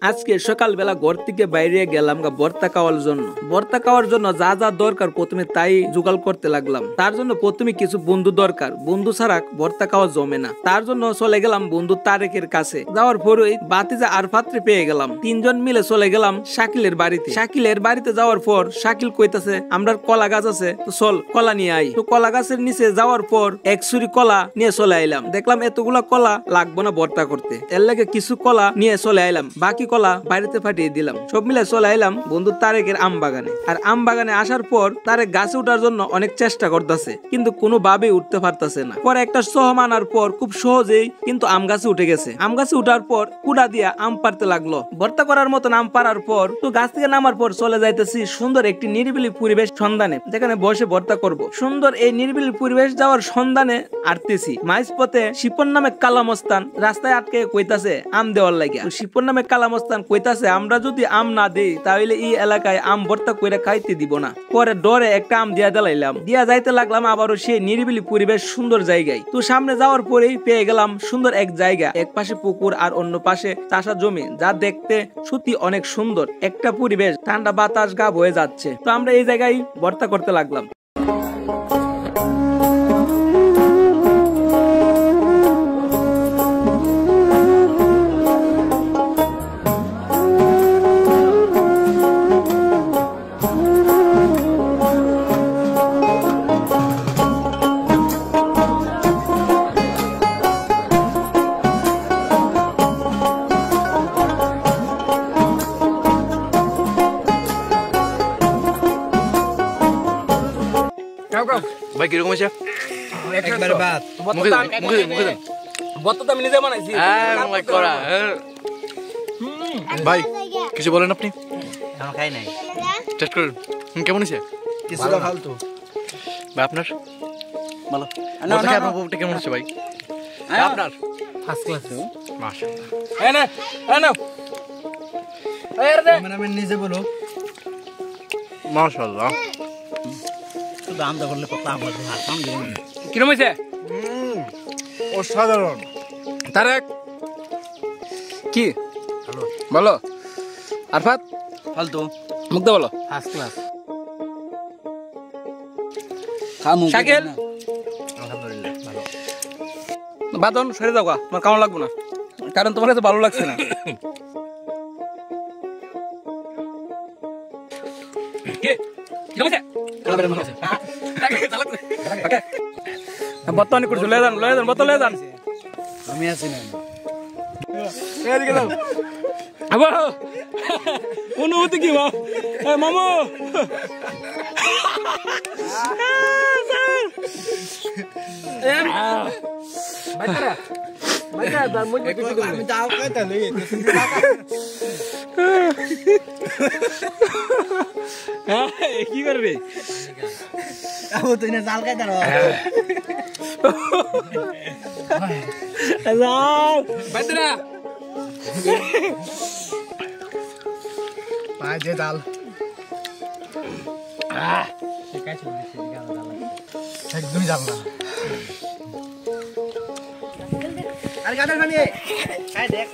আজকে সকালবেলা ঘর থেকে বাইরে গেলাম ভর্তা খাওয়ার জন্য যা যা দরকার প্রথমে তাই জোগাড় করতে লাগলাম। তার জন্য প্রথমে কিছু বন্ধু দরকার, বন্ধু ছাড়া ভর্তা খাওয়া জমে না। তার জন্য চলে গেলাম বন্ধু তারেকের কাছে। যাওয়ার পরে বাতিজা আর পাত্রে পেয়ে গেলাম। তিনজন মিলে চলে গেলাম শাকিলের বাড়িতে। শাকিলের বাড়িতে যাওয়ার পর শাকিল কইতাছে আমরা কলা গাছ আছে, তো চল কলা নিয়ে আই। তো কলা গাছের নিচে যাওয়ার পর এক ছুরি কলা নিয়ে চলে আইলাম। দেখলাম এতগুলা কলা লাগবো না ভর্তা করতে, এর লাগে কিছু কলা নিয়ে চলে আইলাম। বাকি কলা বাড়িতে ফাটিয়ে দিলাম। সব মিলে চলে আইলাম বন্ধু তারেকের আম বাগানে। আর আম বাগানে আসার পর তারেক গাছে উঠার জন্য অনেক চেষ্টা করতেছে, কিন্তু কোনো ভাবে উঠতে পারতেছে না। পরে একটা সহম আনার পর খুব সহজেই কিন্তু আম গাছে উঠে গেছে। আম গাছে উঠার পর কুড়া দিয়া আম পারতে লাগলো। ভর্তা করার মতন আম পারার পর তো গাছ থেকে নামার পর চলে যাইতেছি সুন্দর একটি নিরিবিলি পরিবেশ সন্ধানে, যেখানে বসে ভর্তা করব। সুন্দর এই নিরিবিলি পরিবেশ যাওয়ার সন্ধানে আরতেছি। মাইজ পথে শিপন নামে কালামস্তান রাস্তায় আটকে কইতাছে আম দেওয়ার লাগিয়া। শিপন নামে কালামস্তান কইতাছে আমরা যদি আম না দেই তাহলে এই এলাকায় আম ভর্তা কইরা খাইতে দিব না। পরে ডরে একটা আম দিয়া দিলাইলাম, দিয়া যাইতে লাগলাম আবারও সেই নিরিবিলি পরিবেশ সুন্দর জায়গায়। তো সামনে যাওয়ার পরেই পেয়ে গেলাম সুন্দর এক জায়গা, এক পাশে পুকুর আর অন্য পাশে চাষা জমি, যা দেখতে সত্যি অনেক সুন্দর একটা পরিবেশ। ঠান্ডা বাতাস গা বয়ে যাচ্ছে। তো আমরা এই জায়গায় ভর্তা করতে লাগলাম। ভাই কিরকম আছে? একবারে বাদ। ভর্তা তো আমি নিজে বানাইছি। ভাই কিছু বলেন আপনি? আমি খাই নাই। টেস্ট করুন কেমন আছে? কিছুটা ফালতু। ভাই আপনার বলো। আপনার বউটা কেমন আছে ভাই? আপনার ফার্স্ট ক্লাস। মাশাআল্লাহ। এই না এই নাও। এই রে ক্যামেরাম্যান নিজে বলো। মাশাআল্লাহ। শুধু আমটা করলে কত আম লাগবে আর সাম দিবেন। কিরম হইছে? অসাধারণ। তারেক কি বলো? আরফাত ফালতু। মুগ্ধ বলো। First class. খামু। শাকিল আলহামদুলিল্লাহ ভালো। বাদন সরে যাও গা, তোমার কেমন লাগবে না, কারণ তোমার কাছে ভালো লাগছে না। বর্তমানে করছো লয়ে যান বর্তমান লয়ে যান। আমি আছি না। আবার অনুভূতি কি মামু? কি করবে? তুই না জাল খাই দাঁড়ো। যে ডাল একদমই জাল না। আর গাদার বানিয়ে দেখ